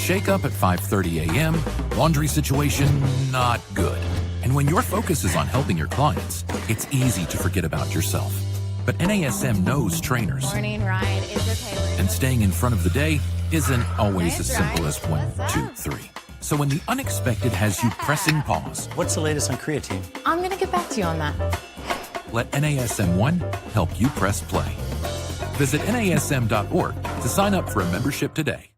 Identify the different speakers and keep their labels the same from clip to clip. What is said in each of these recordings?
Speaker 1: Shake up at 5:30 a.m., laundry situation not good. And when your focus is on helping your clients, it's easy to forget about yourself. But NASM knows trainers.
Speaker 2: Morning ride is okay.
Speaker 1: And staying in front of the day isn't always as
Speaker 2: Nice
Speaker 1: simple
Speaker 2: ride.
Speaker 1: as 1,
Speaker 2: What's
Speaker 1: 2,
Speaker 2: up?
Speaker 1: 3. So when the unexpected has you pressing pause,
Speaker 3: What's the latest on creatine?
Speaker 2: I'm going to get back to you on that.
Speaker 1: let NASM 1 help you press play. Visit NASM.org to sign up for a membership today.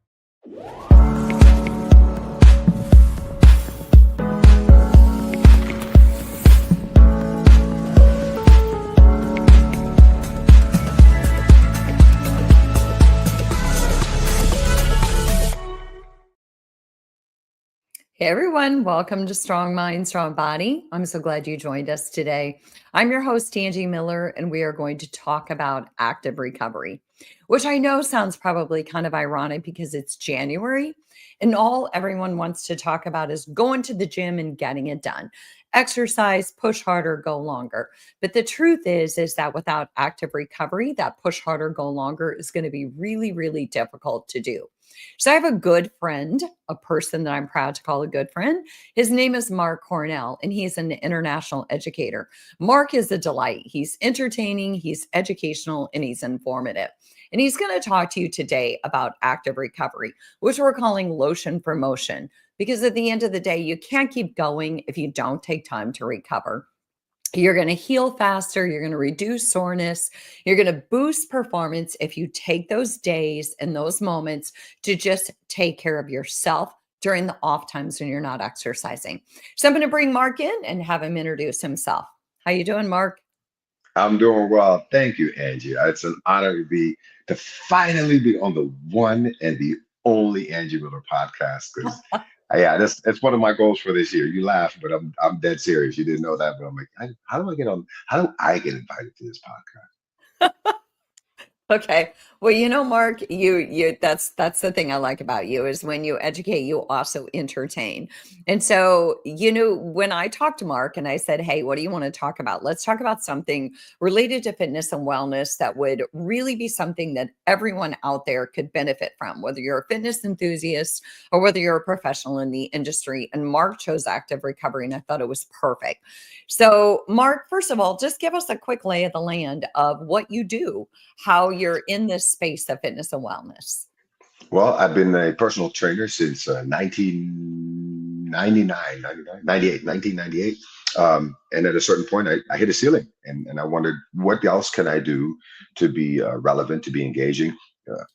Speaker 4: Hey everyone, welcome to Strong Mind, Strong Body. I'm so glad you joined us today. I'm your host, Angie Miller, and we are going to talk about active recovery, which I know sounds probably kind of ironic because it's January and all everyone wants to talk about is going to the gym and getting it done. Exercise, push harder, go longer. But the truth is that without active recovery, that push harder, go longer is going to be really, really difficult to do. So I have a good friend, a person that I'm proud to call a good friend. His name is Marc Cornell, and he's an international educator. Marc is a delight. He's entertaining, he's educational, and he's informative. And he's going to talk to you today about active recovery, which we're calling Lotion for Motion, because at the end of the day, you can't keep going if you don't take time to recover. You're going to heal faster. You're going to reduce soreness. You're going to boost performance if you take those days and those moments to just take care of yourself during the off times when you're not exercising. So I'm going to bring Marc in and have him introduce himself. How you doing, Marc?
Speaker 5: I'm doing well. Thank you, Angie. It's an honor to finally be on the one and the only Angie Miller podcast. Because yeah, that's one of my goals for this year. You laugh, but I'm dead serious. You didn't know that, but I'm like, how do I get on? How do I get invited to this podcast?
Speaker 4: Okay. Well, you know, Marc, that's the thing I like about you is when you educate, you also entertain. And so, when I talked to Marc and I said, "Hey, what do you want to talk about? Let's talk about something related to fitness and wellness that would really be something that everyone out there could benefit from, whether you're a fitness enthusiast or whether you're a professional in the industry." And Marc chose active recovery, and I thought it was perfect. So, Marc, first of all, just give us a quick lay of the land of what you do, how you're in this space of fitness and wellness.
Speaker 5: Well, I've been a personal trainer since 1999, 1998. And at a certain point, I hit a ceiling and I wondered, what else can I do to be relevant, to be engaging?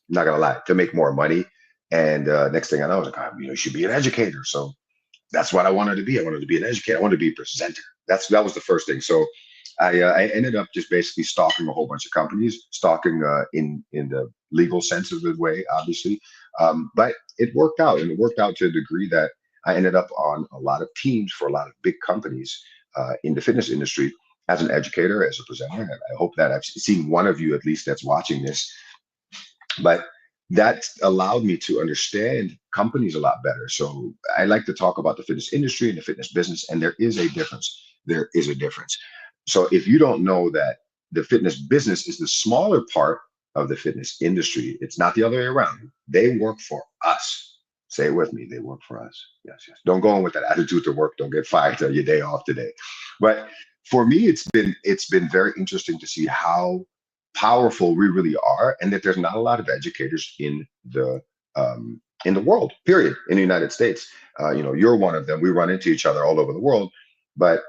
Speaker 5: Not gonna lie, to make more money. And next thing I know, I was like, you should be an educator. So that's what I wanted to be. I wanted to be an educator. I wanted to be a presenter. That was the first thing. So I ended up just basically stalking a whole bunch of companies, stalking in the legal sense of the way, obviously. But it worked out, and it worked out to a degree that I ended up on a lot of teams for a lot of big companies in the fitness industry as an educator, as a presenter. And I hope that I've seen one of you at least that's watching this. But that allowed me to understand companies a lot better. So I like to talk about the fitness industry and the fitness business, and there is a difference. There is a difference. So if you don't know that the fitness business is the smaller part of the fitness industry, it's not the other way around. They work for us. Say it with me. They work for us. Yes, yes. Don't go in with that attitude to work. Don't get fired on your day off today. But for me, it's been very interesting to see how powerful we really are, and that there's not a lot of educators in the world. Period. In the United States, you're one of them. We run into each other all over the world, but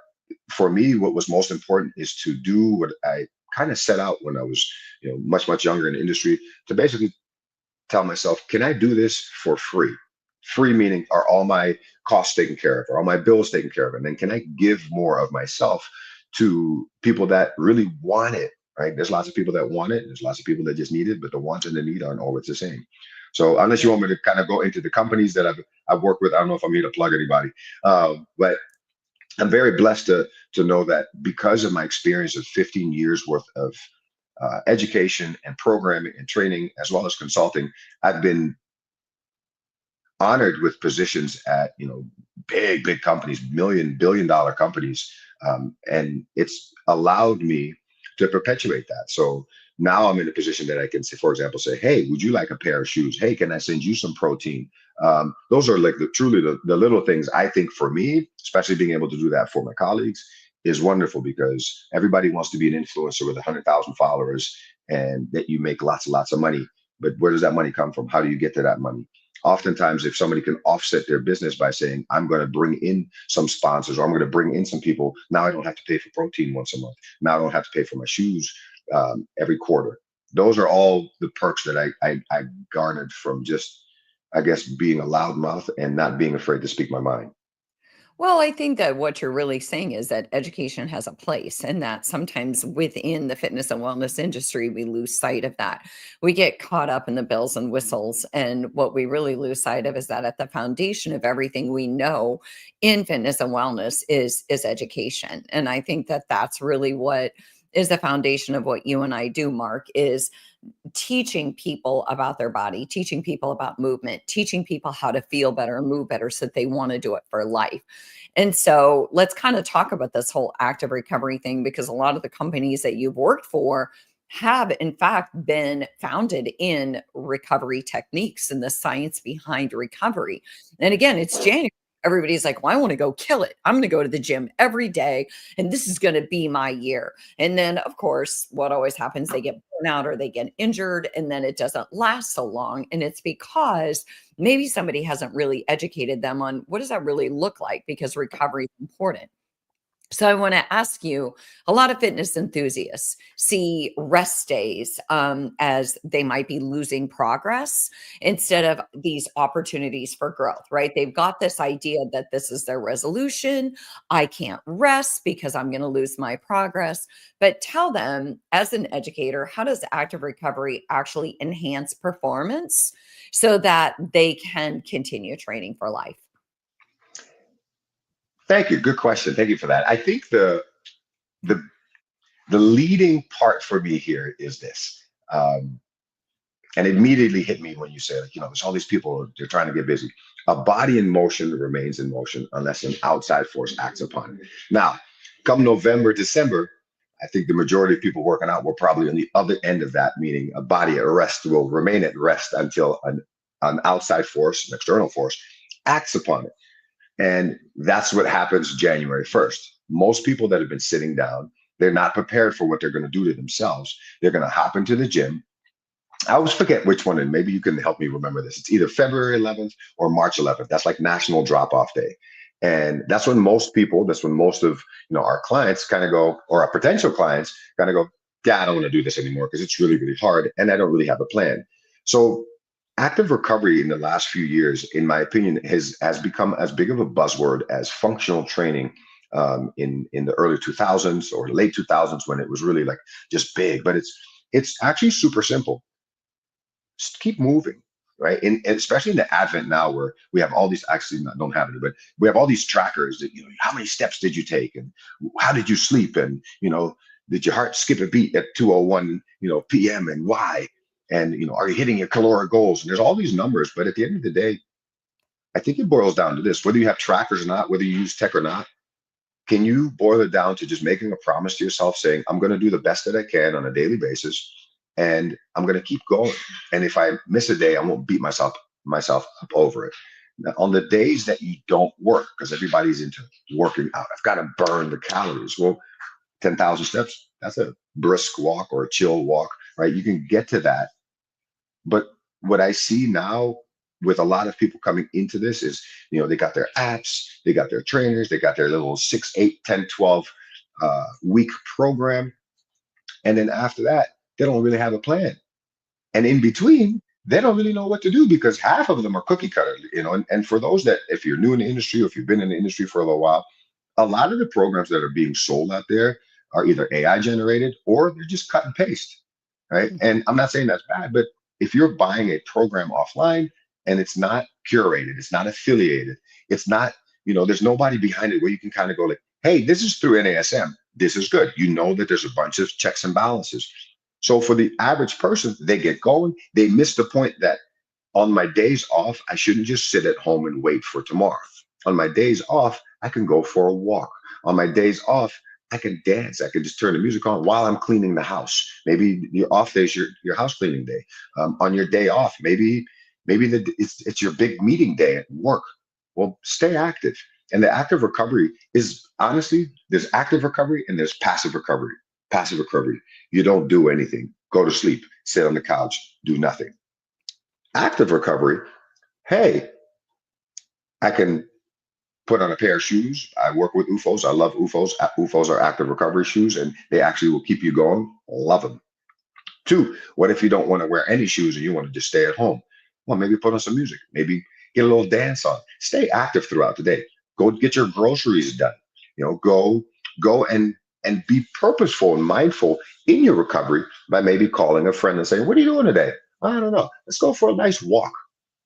Speaker 5: for me, what was most important is to do what I kind of set out when I was, much, much younger in the industry, to basically tell myself, can I do this for free? Free meaning, are all my costs taken care of? Are all my bills taken care of? And then can I give more of myself to people that really want it, right? There's lots of people that want it. And there's lots of people that just need it, but the wants and the need aren't always the same. So unless you want me to kind of go into the companies that I've worked with, I don't know if I'm here to plug anybody, but I'm very blessed to know that because of my experience of 15 years worth of education and programming and training, as well as consulting, I've been honored with positions at big companies, billion-dollar companies, and it's allowed me to perpetuate that. So now I'm in a position that I can say, for example, say, hey, would you like a pair of shoes? Hey, can I send you some protein? Those are like truly the little things. I think for me, especially being able to do that for my colleagues, is wonderful because everybody wants to be an influencer with 100,000 followers and that you make lots and lots of money. But where does that money come from? How do you get to that money? Oftentimes, if somebody can offset their business by saying, I'm going to bring in some sponsors or I'm going to bring in some people, now I don't have to pay for protein once a month. Now I don't have to pay for my shoes every quarter. Those are all the perks that I garnered from just, I guess, being a loudmouth and not being afraid to speak my mind.
Speaker 4: Well, I think that what you're really saying is that education has a place, and that sometimes within the fitness and wellness industry, we lose sight of that. We get caught up in the bells and whistles. And what we really lose sight of is that at the foundation of everything we know in fitness and wellness is education. And I think that that's really what is the foundation of what you and I do, Mark, is teaching people about their body, teaching people about movement, teaching people how to feel better and move better so that they want to do it for life. And so let's kind of talk about this whole active recovery thing, because a lot of the companies that you've worked for have, in fact, been founded in recovery techniques and the science behind recovery. And again, it's January. Everybody's like, well, I want to go kill it. I'm going to go to the gym every day, and this is going to be my year. And then, of course, what always happens, they get burnt out or they get injured, and then it doesn't last so long. And it's because maybe somebody hasn't really educated them on what does that really look like, because recovery is important. So I want to ask you, a lot of fitness enthusiasts see rest days as they might be losing progress instead of these opportunities for growth, right? They've got this idea that this is their resolution. I can't rest because I'm going to lose my progress. But tell them, as an educator, how does active recovery actually enhance performance so that they can continue training for life?
Speaker 5: Thank you. Good question. Thank you for that. I think the the leading part for me here is this. And it immediately hit me when you say, like, there's all these people, they're trying to get busy. A body in motion remains in motion unless an outside force acts upon it. Now, come November, December, I think the majority of people working out were probably on the other end of that, meaning a body at rest will remain at rest until an outside force, an external force, acts upon it. And that's what happens January 1st. Most people that have been sitting down, they're not prepared for what they're going to do to themselves. They're going to hop into the gym. I always forget which one, and maybe you can help me remember this. It's either February 11th or March 11th. That's like National Drop-Off Day. And that's when most people, that's when most of our clients kind of go, or our potential clients kind of go, yeah, I don't want to do this anymore because it's really, really hard and I don't really have a plan. So active recovery in the last few years, in my opinion, has become as big of a buzzword as functional training in the early 2000s or late 2000s, when it was really like just big. But it's actually super simple. Just keep moving, right? And especially in the advent now, where we have all these, actually don't have any, but we have all these trackers that, how many steps did you take, and how did you sleep, and did your heart skip a beat at 2:01 p.m. and why, and are you hitting your caloric goals? And there's all these numbers, but at the end of the day, I think it boils down to this: whether you have trackers or not, whether you use tech or not, can you boil it down to just making a promise to yourself, saying, I'm going to do the best that I can on a daily basis, and I'm going to keep going. And if I miss a day, I won't beat myself up over it. Now, on the days that you don't work, because everybody's into working out, I've got to burn the calories. Well, 10,000 steps, that's a brisk walk or a chill walk, right? You can get to that. But what I see now with a lot of people coming into this is, they got their apps, they got their trainers, they got their little 6, 8, 10, 12 week program. And then after that, they don't really have a plan. And in between, they don't really know what to do, because half of them are cookie cutter, and for those that, if you're new in the industry or if you've been in the industry for a little while, a lot of the programs that are being sold out there are either AI generated or they're just cut and paste, right? And I'm not saying that's bad, but if you're buying a program offline and it's not curated, it's not affiliated, it's not, there's nobody behind it where you can kind of go like, hey, this is through NASM. This is good. That there's a bunch of checks and balances. So for the average person, they get going. They miss the point that on my days off, I shouldn't just sit at home and wait for tomorrow. On my days off, I can go for a walk. On my days off, I can dance. I can just turn the music on while I'm cleaning the house. Maybe your off day is your house cleaning day. On your day off, maybe Maybe it's your big meeting day at work. Well, stay active. And the active recovery is honestly, there's active recovery and there's passive recovery. Passive recovery, you don't do anything, go to sleep, sit on the couch, do nothing. Active recovery, hey, I can put on a pair of shoes. I work with UFOs. I love UFOs. UFOs are active recovery shoes and they actually will keep you going. Love them. Two, what if you don't want to wear any shoes and you want to just stay at home? Well, maybe put on some music, maybe get a little dance on. Stay active throughout the day. Go get your groceries done. Go and be purposeful and mindful in your recovery by maybe calling a friend and saying, "What are you doing today?" "I don't know. Let's go for a nice walk.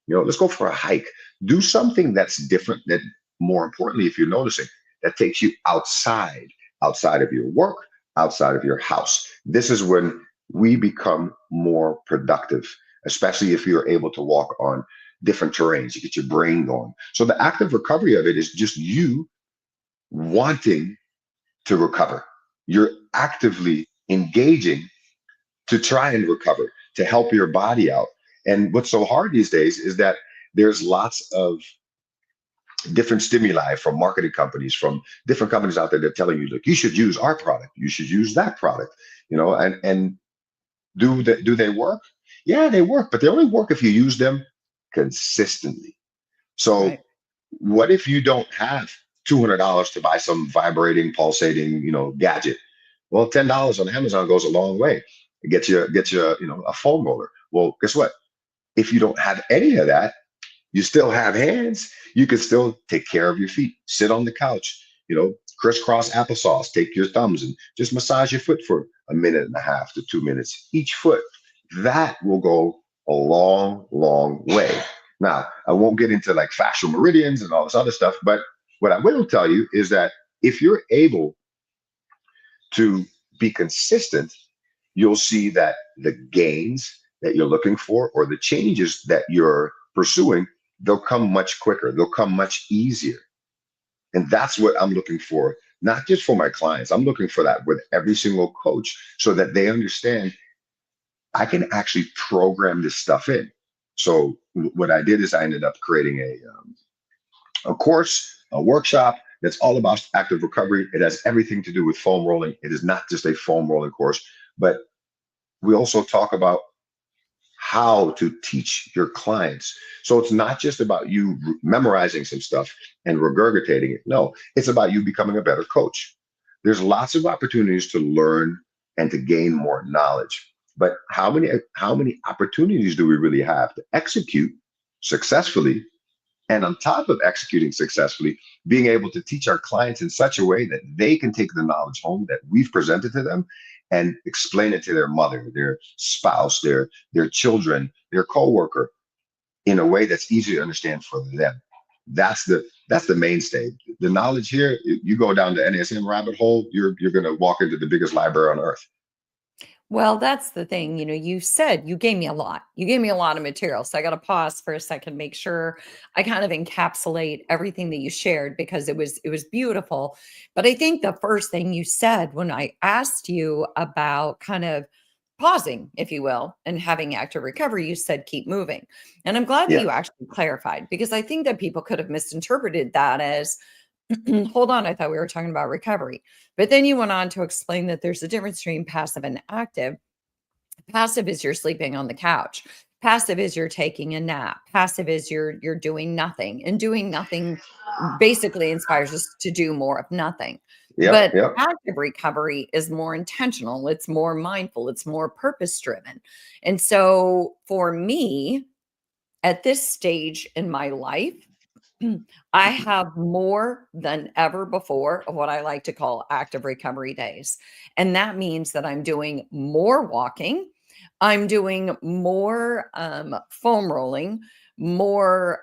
Speaker 5: Let's go for a hike." Do something that's different. That more importantly, if you're noticing, that takes you outside of your work, outside of your house. This is when we become more productive, especially if you're able to walk on different terrains. You get your brain going. So the active recovery of it is just you wanting to recover. You're actively engaging to try and recover, to help your body out. And what's so hard these days is that there's lots of different stimuli from marketing companies, from different companies out there that are telling you, look, you should use our product, you should use that product, and do they work? Yeah, they work, but they only work if you use them consistently. So
Speaker 4: Right.
Speaker 5: what if you don't have $200 to buy some vibrating, pulsating, gadget? Well, $10 on Amazon goes a long way. It gets you, a foam roller. Well, guess what? If you don't have any of that, you still have hands. You can still take care of your feet. Sit on the couch, crisscross applesauce. Take your thumbs and just massage your foot for a minute and a half to 2 minutes each foot. That will go a long, long way. Now, I won't get into like fascial meridians and all this other stuff, but what I will tell you is that if you're able to be consistent, you'll see that the gains that you're looking for or the changes that you're pursuing, they'll come much quicker, they'll come much easier. And that's what I'm looking for, not just for my clients. I'm looking for that with every single coach so that they understand I can actually program this stuff in. So what I did is I ended up creating a course, a workshop that's all about active recovery. It has everything to do with foam rolling. It is not just a foam rolling course, but we also talk about how to teach your clients. So it's not just about you memorizing some stuff and regurgitating it. No, it's about you becoming a better coach. There's lots of opportunities to learn and to gain more knowledge. But how many opportunities do we really have to execute successfully? And on top of executing successfully, being able to teach our clients in such a way that they can take the knowledge home that we've presented to them and explain it to their mother, their spouse, their children, their coworker in a way that's easy to understand for them. That's the mainstay. The knowledge here, you go down the NASM rabbit hole, you're going to walk into the biggest library on earth.
Speaker 4: Well, that's the thing. You said you gave me a lot. You gave me a lot of material. So I got to pause for a second, make sure I kind of encapsulate everything that you shared because it was beautiful. But I think the first thing you said when I asked you about kind of pausing, if you will, and having active recovery, you said keep moving. And I'm glad that
Speaker 5: Yeah,
Speaker 4: you actually clarified because I think that people could have misinterpreted that as hold on, I thought we were talking about recovery. But then you went on to explain that there's a difference between passive and active. Passive is you're sleeping on the couch. Passive is you're taking a nap. Passive is you're doing nothing. And doing nothing basically inspires us to do more of nothing.
Speaker 5: yep,
Speaker 4: But
Speaker 5: yep.
Speaker 4: active recovery is more intentional, it's more mindful, it's more purpose driven. And so for me, at this stage in my life, I have more than ever before of what I like to call active recovery days. And that means that I'm doing more walking, I'm doing more foam rolling, more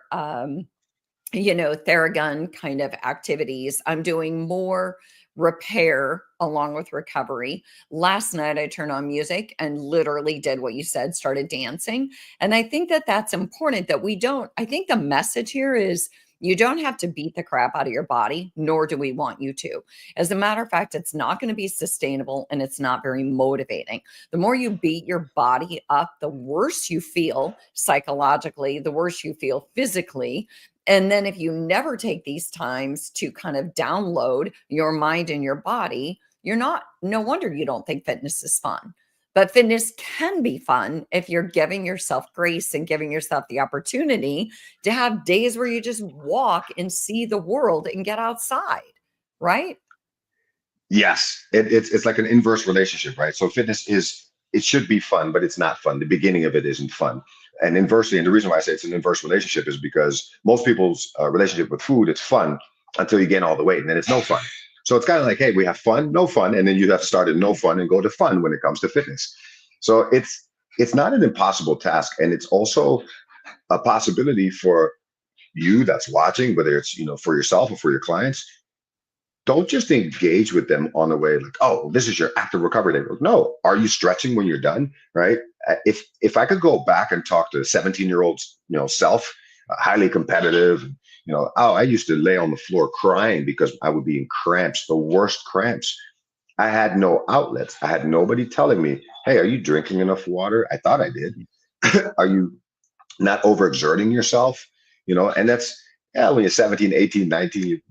Speaker 4: Theragun kind of activities. I'm doing more repair along with recovery. Last night, I turned on music and literally did what you said, started dancing. And I think that that's important that we don't, I think the message here is, You don't have to beat the crap out of your body, nor do we want you to. As a matter of fact, it's not going to be sustainable and it's not very motivating. The more you beat your body up, the worse you feel psychologically, the worse you feel physically. And then if you never take these times to kind of download your mind and your body, no wonder you don't think fitness is fun. But fitness can be fun if you're giving yourself grace and giving yourself the opportunity to have days where you just walk and see the world and get outside, right?
Speaker 5: Yes, it's like an inverse relationship, right? So fitness is, it should be fun, but it's not fun. The beginning of it isn't fun. And inversely, and the reason why I say it's an inverse relationship is because most people's relationship with food, it's fun until you gain all the weight, and then it's no fun. So it's kind of like, hey, we have fun, no fun, and then you have to start at no fun and go to fun when it comes to fitness. So it's not an impossible task, and it's also a possibility for you that's watching, whether it's for yourself or for your clients. Don't just engage with them on the way like, oh, this is your active recovery day. No, are you stretching when you're done? Right? If I could go back and talk to a 17-year-old self, highly competitive, oh, I used to lay on the floor crying because I would be in cramps, the worst cramps. I had no outlets. I had nobody telling me, hey, are you drinking enough water? I thought I did. Are you not overexerting yourself? And that's, yeah, when you're 17, 18, 19,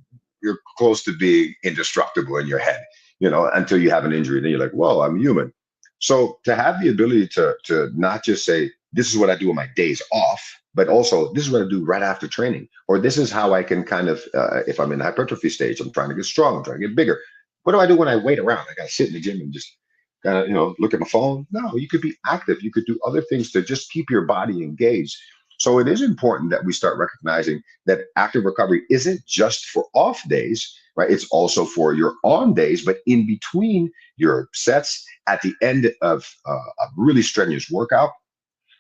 Speaker 5: you're close to being indestructible in your head, until you have an injury. Then you're like, whoa, I'm human. So to have the ability to not just say, this is what I do on my days off, but also this is what I do right after training, or this is how I can kind of, if I'm in the hypertrophy stage, I'm trying to get strong, I'm trying to get bigger. What do I do when I wait around? I got to sit in the gym and just kind of, look at my phone. No, you could be active. You could do other things to just keep your body engaged. So it is important that we start recognizing that active recovery isn't just for off days, right? It's also for your on days, but in between your sets, at the end of a really strenuous workout.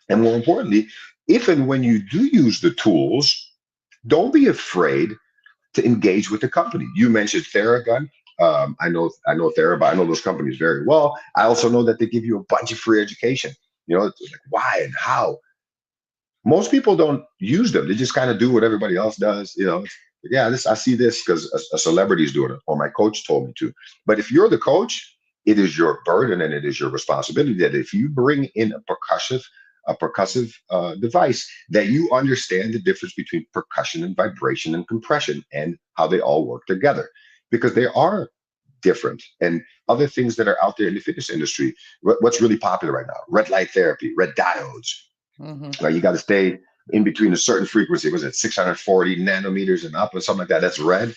Speaker 5: And more importantly, if and when you do use the tools, don't be afraid to engage with the company. You mentioned Theragun. I know Thera, I know those companies very well. I also know that they give you a bunch of free education. It's like why and how. Most people don't use them. They just kind of do what everybody else does. Yeah, I see this because a celebrity is doing it, or my coach told me to. But if you're the coach, it is your burden and it is your responsibility that if you bring in a percussive device, that you understand the difference between percussion and vibration and compression and how they all work together, because they are different. And other things that are out there in the fitness industry, what's really popular right now, red light therapy, red diodes. Right, you got to stay in between a certain frequency. Was it 640 nanometers and up or something like that? That's red,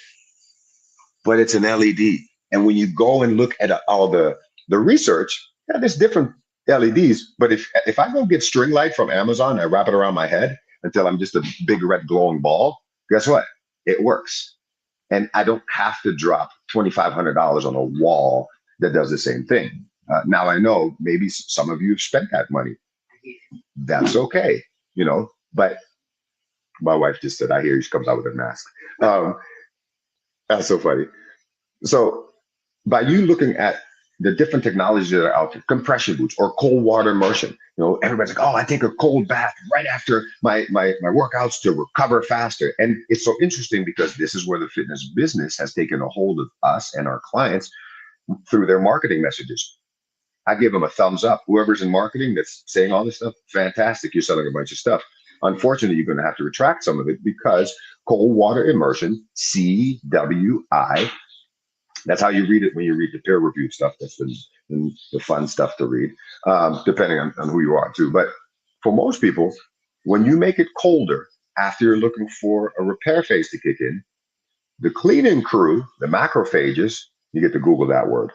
Speaker 5: but it's an LED. And when you go and look at all the research, yeah, there's different LEDs. But if I go get string light from Amazon, I wrap it around my head until I'm just a big red glowing ball. Guess what? It works, and I don't have to drop $2,500 on a wall that does the same thing. Now I know maybe some of you have spent that money. That's okay, but my wife just said, I hear she comes out with a mask. That's so funny. So by you looking at the different technologies that are out there, compression boots or cold water immersion, everybody's like, oh, I take a cold bath right after my workouts to recover faster. And it's so interesting because this is where the fitness business has taken a hold of us and our clients through their marketing messages. I give them a thumbs up. Whoever's in marketing that's saying all this stuff, fantastic. You're selling a bunch of stuff. Unfortunately, you're going to have to retract some of it because cold water immersion, CWI, that's how you read it when you read the peer reviewed stuff. That's the fun stuff to read, depending on who you are too. But for most people, when you make it colder after you're looking for a repair phase to kick in, the cleaning crew, the macrophages, you get to Google that word.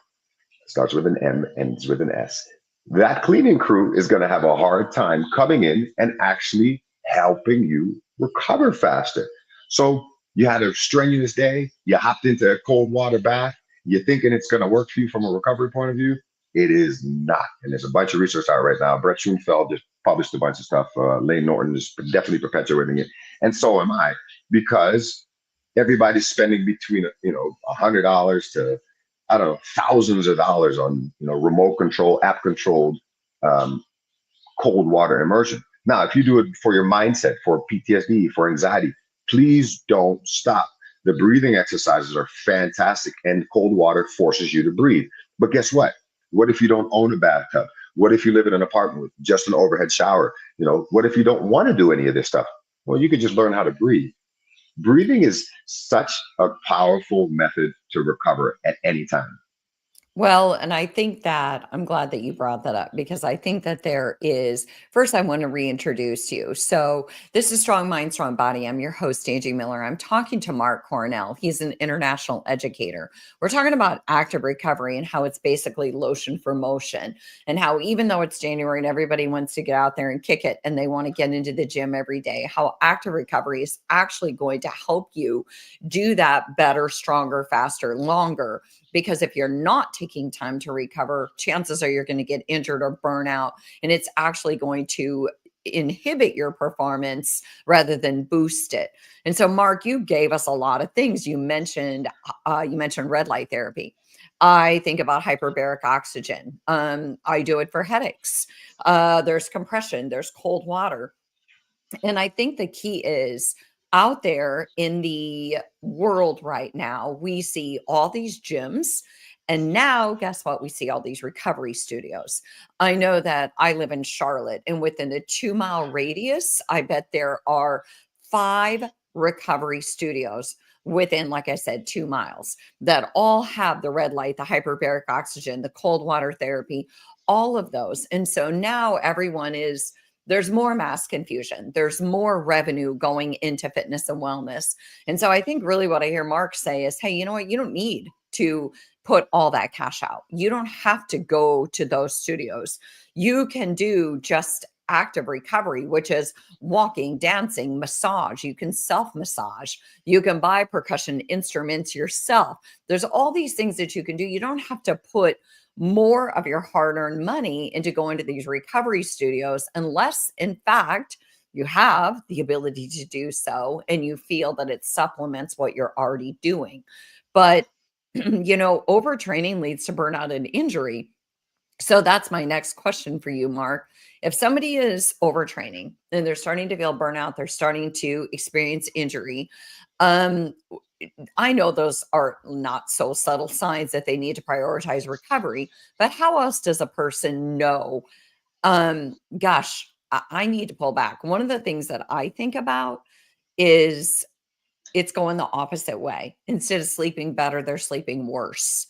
Speaker 5: Starts with an M, ends with an S. That cleaning crew is going to have a hard time coming in and actually helping you recover faster. So you had a strenuous day, you hopped into a cold water bath, you're thinking it's going to work for you from a recovery point of view. It is not. And there's a bunch of research out right now. Brett Schoenfeld just published a bunch of stuff. Lane Norton is definitely perpetuating it. And so am I, because everybody's spending between, $100 to, I don't know, thousands of dollars on, remote control, app controlled cold water immersion. Now, if you do it for your mindset, for PTSD, for anxiety, Please don't stop. The breathing exercises are fantastic, and cold water forces you to breathe. But guess what? What if you don't own a bathtub? What if you live in an apartment with just an overhead shower? What if you don't want to do any of this stuff? Well, you could just learn how to breathe. Breathing is such a powerful method to recover at any time.
Speaker 4: Well, and I think that I'm glad that you brought that up because I think that there is, first, I want to reintroduce you. So, this is Strong Mind, Strong Body. I'm your host, Angie Miller. I'm talking to Marc Cornell. He's an international educator. We're talking about active recovery and how it's basically lotion for motion, and how even though it's January and everybody wants to get out there and kick it and they want to get into the gym every day, how active recovery is actually going to help you do that better, stronger, faster, longer. Because if you're not taking time to recover, chances are you're going to get injured or burn out, and it's actually going to inhibit your performance rather than boost it. And so, Marc, you gave us a lot of things. You mentioned red light therapy. I think about hyperbaric oxygen. I do it for headaches. There's compression. There's cold water. And I think the key is out there in the world right now, we see all these gyms. And now, guess what? We see all these recovery studios. I know that I live in Charlotte, and within a 2-mile radius, I bet there are 5 recovery studios within, like I said, 2 miles that all have the red light, the hyperbaric oxygen, the cold water therapy, all of those. And so now there's more mass confusion. There's more revenue going into fitness and wellness. And so I think really what I hear Marc say is, hey, you know what? You don't need to put all that cash out. You don't have to go to those studios. You can do just active recovery, which is walking, dancing, massage. You can self-massage. You can buy percussion instruments yourself. There's all these things that you can do. You don't have to put more of your hard-earned money into going to these recovery studios unless, in fact, you have the ability to do so and you feel that it supplements what you're already doing. But, overtraining leads to burnout and injury. So that's my next question for you, Marc. If somebody is overtraining and they're starting to feel burnout, they're starting to experience injury, I know those are not so subtle signs that they need to prioritize recovery, but how else does a person know, gosh, I need to pull back? One of the things that I think about is it's going the opposite way. Instead of sleeping better, they're sleeping worse.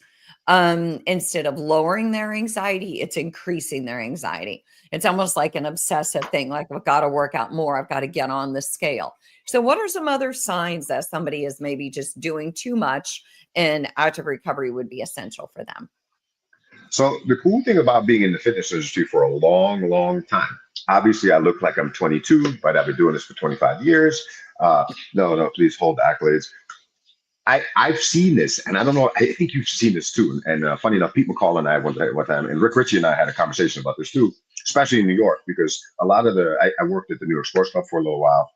Speaker 4: Instead of lowering their anxiety, it's increasing their anxiety. It's almost like an obsessive thing, like I've got to work out more. I've got to get on the scale. So what are some other signs that somebody is maybe just doing too much and active recovery would be essential for them?
Speaker 5: So the cool thing about being in the fitness industry for a long, long time, obviously I look like I'm 22, but I've been doing this for 25 years. No, please hold the accolades. I've seen this, and I don't know, I think you've seen this too. And funny enough, Pete McCall and I one time, and Rick Ritchie and I had a conversation about this too, especially in New York, because a lot of I worked at the New York Sports Club for a little while,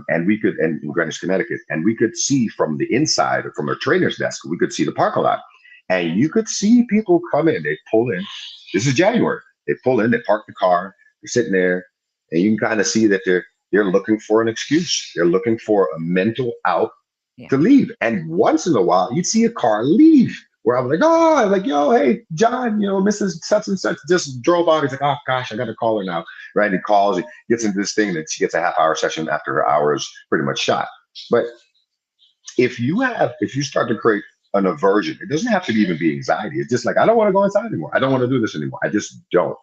Speaker 5: and in Greenwich, Connecticut, and we could see from the inside, or from a trainer's desk, we could see the parking lot, and you could see people come in, they pull in. This is January. They pull in, they park the car, they're sitting there, and you can kind of see that they're looking for an excuse. They're looking for a mental out to leave. And once in a while, you'd see a car leave where I'm like, yo, hey, John, Mrs. Such and Such just drove out. He's like, oh gosh, I got to call her now. Right. He calls, he gets into this thing, that she gets a half-hour session after her hour is pretty much shot. But if you start to create an aversion, it doesn't have to even be anxiety. It's just like, I don't want to go inside anymore. I don't want to do this anymore. I just don't.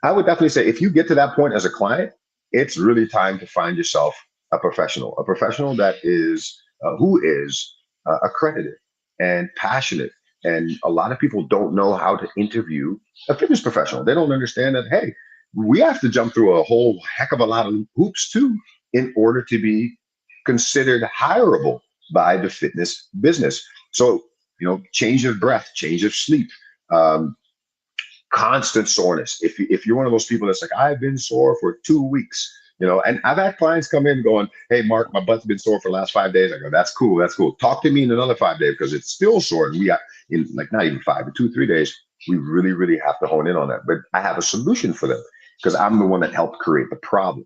Speaker 5: I would definitely say if you get to that point as a client, it's really time to find yourself a professional that is who is accredited and passionate. And a lot of people don't know how to interview a fitness professional. They don't understand that, hey, we have to jump through a whole heck of a lot of hoops too in order to be considered hireable by the fitness business. So, change of breath, change of sleep, constant soreness. If you're one of those people that's like, I've been sore for 2 weeks, and I've had clients come in going, hey, Marc, my butt's been sore for the last 5 days. I go, that's cool. Talk to me in another 5 days because it's still sore. And we got in not even 5, but 2, 3 days, we really, really have to hone in on that. But I have a solution for them because I'm the one that helped create the problem.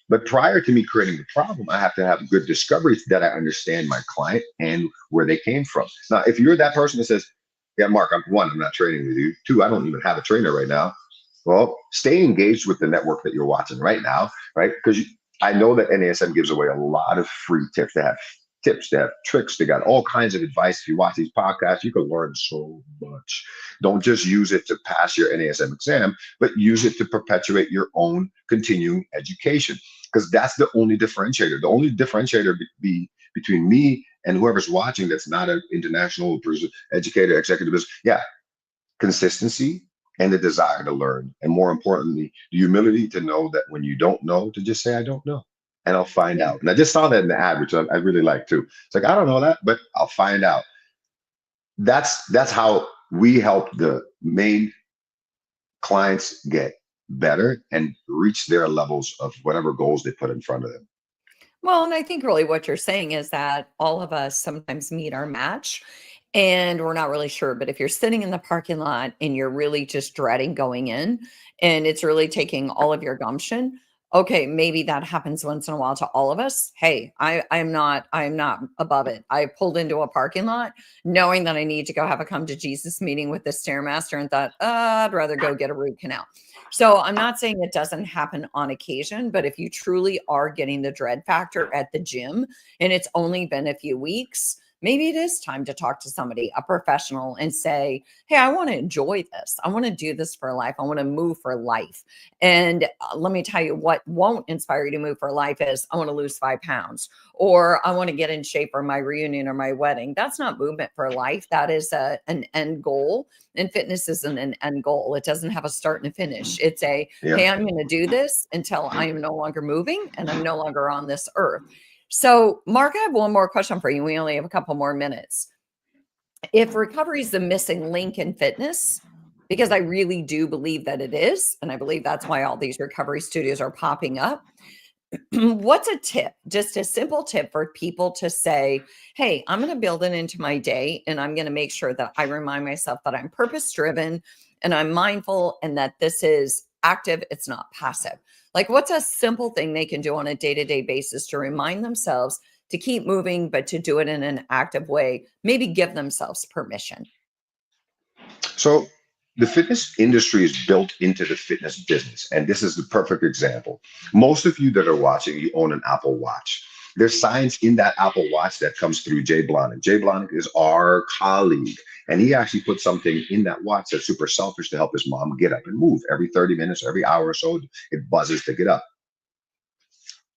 Speaker 5: But prior to me creating the problem, I have to have good discoveries that I understand my client and where they came from. Now, if you're that person that says, yeah, Mark, I'm not training with you. Two, I don't even have a trainer right now. Well, stay engaged with the network that you're watching right now, right? Because I know that NASM gives away a lot of free tips. They have tips, they have tricks, they got all kinds of advice. If you watch these podcasts, you can learn so much. Don't just use it to pass your NASM exam, but use it to perpetuate your own continuing education. Because that's the only differentiator. The only differentiator between me and whoever's watching that's not an international educator, executive is, yeah, consistency and the desire to learn. And more importantly, the humility to know that when you don't know, to just say, I don't know. And I'll find
Speaker 4: Yeah.
Speaker 5: out. And I just saw that in the ad, which I really like too. It's like, I don't know that, but I'll find out. That's how we help the main clients get better and reach their levels of whatever goals they put in front of them.
Speaker 4: Well, and I think really what you're saying is that all of us sometimes meet our match and we're not really sure. But if you're sitting in the parking lot and you're really just dreading going in and it's really taking all of your gumption, okay, maybe that happens once in a while to all of us. Hey, I'm not above it. I pulled into a parking lot knowing that I need to go have a come to Jesus meeting with the Stairmaster and thought, I'd rather go get a root canal. So I'm not saying it doesn't happen on occasion, but if you truly are getting the dread factor at the gym and it's only been a few weeks, maybe it is time to talk to somebody, a professional, and say, hey, I want to enjoy this. I want to do this for life. I want to move for life. And let me tell you what won't inspire you to move for life is I want to lose 5 pounds or I want to get in shape for my reunion or my wedding. That's not movement for life. That is an end goal. And fitness isn't an end goal. It doesn't have a start and a finish. It's a,
Speaker 5: Yeah.
Speaker 4: hey, I'm going to do this until I am no longer moving and I'm no longer on this earth. So, Mark, I have one more question for you. We only have a couple more minutes. If recovery is the missing link in fitness, because I really do believe that it is, and I believe that's why all these recovery studios are popping up, what's a tip, just a simple tip for people to say, hey, I'm going to build it into my day and I'm going to make sure that I remind myself that I'm purpose driven and I'm mindful and that this is active, it's not passive. Like, what's a simple thing they can do on a day-to-day basis to remind themselves to keep moving, but to do it in an active way, maybe give themselves permission?
Speaker 5: So the fitness industry is built into the fitness business. And this is the perfect example. Most of you that are watching, you own an Apple Watch. There's science in that Apple Watch that comes through Jay Blonick. Jay Blonick is our colleague. And he actually put something in that watch that's super selfish to help his mom get up and move. Every 30 minutes, every hour or so, it buzzes to get up.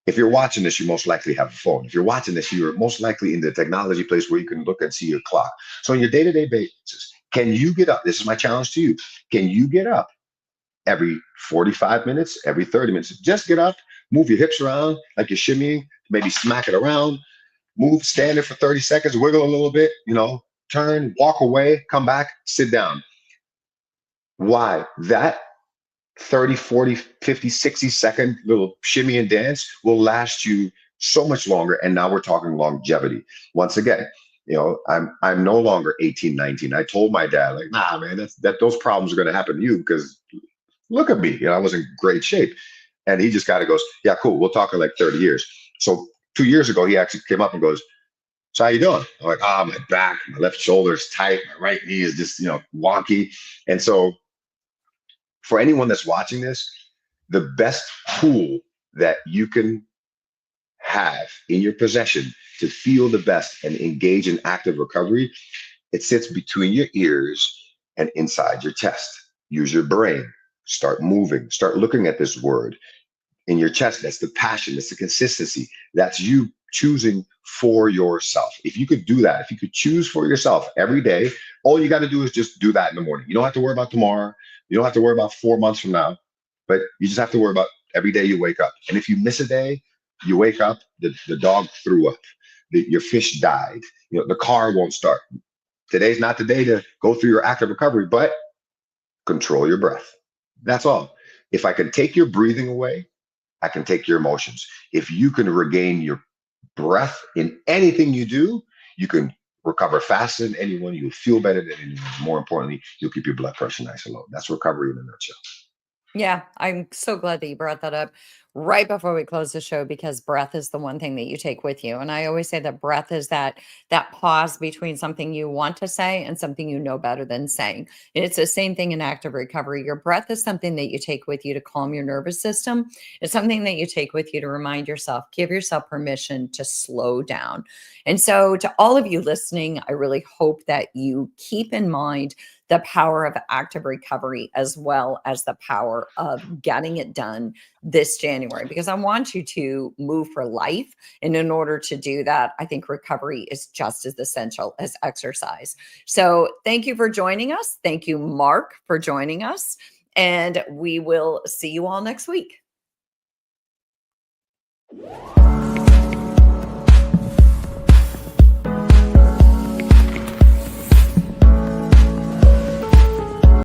Speaker 5: If you're watching this, you most likely have a phone. If you're watching this, you're most likely in the technology place where you can look and see your clock. So on your day-to-day basis, can you get up? This is my challenge to you. Can you get up every 45 minutes, every 30 minutes? Just get up, move your hips around like you're shimmying, maybe smack it around, move, stand there for 30 seconds, wiggle a little bit, turn, walk away, come back, sit down. Why? That 30, 40, 50, 60-second little shimmy and dance will last you so much longer. And now we're talking longevity. Once again, I'm no longer 18, 19. I told my dad, like, nah, man, those problems are going to happen to you because look at me. I was in great shape. And he just kind of goes, yeah, cool. We'll talk in like 30 years. So 2 years ago, he actually came up and goes, so how you doing? I'm like, my back, my left shoulder is tight. My right knee is just, wonky. And so for anyone that's watching this, the best tool that you can have in your possession to feel the best and engage in active recovery, it sits between your ears and inside your chest. Use your brain. Start moving. Start looking at this word in your chest. That's the passion. That's the consistency. That's you choosing for yourself. If you could do that, if you could choose for yourself every day, all you got to do is just do that in the morning. You don't have to worry about tomorrow. You don't have to worry about 4 months from now, but you just have to worry about every day you wake up. And if you miss a day, you wake up, the dog threw up, your fish died, the car won't start. Today's not the day to go through your active recovery, but control your breath. That's all. If I can take your breathing away, I can take your emotions. If you can regain your breath in anything you do, you can recover faster than anyone. You'll feel better than anyone. More importantly, you'll keep your blood pressure nice and low. That's recovery in a nutshell.
Speaker 4: Yeah, I'm so glad that you brought that up right before we close the show because breath is the one thing that you take with you. And I always say that breath is that pause between something you want to say and something you know better than saying. And it's the same thing in active recovery. Your breath is something that you take with you to calm your nervous system. It's something that you take with you to remind yourself, give yourself permission to slow down. And so to all of you listening, I really hope that you keep in mind the power of active recovery as well as the power of getting it done this January, because I want you to move for life. And in order to do that, I think recovery is just as essential as exercise. So thank you for joining us. Thank you, Marc, for joining us. And we will see you all next week.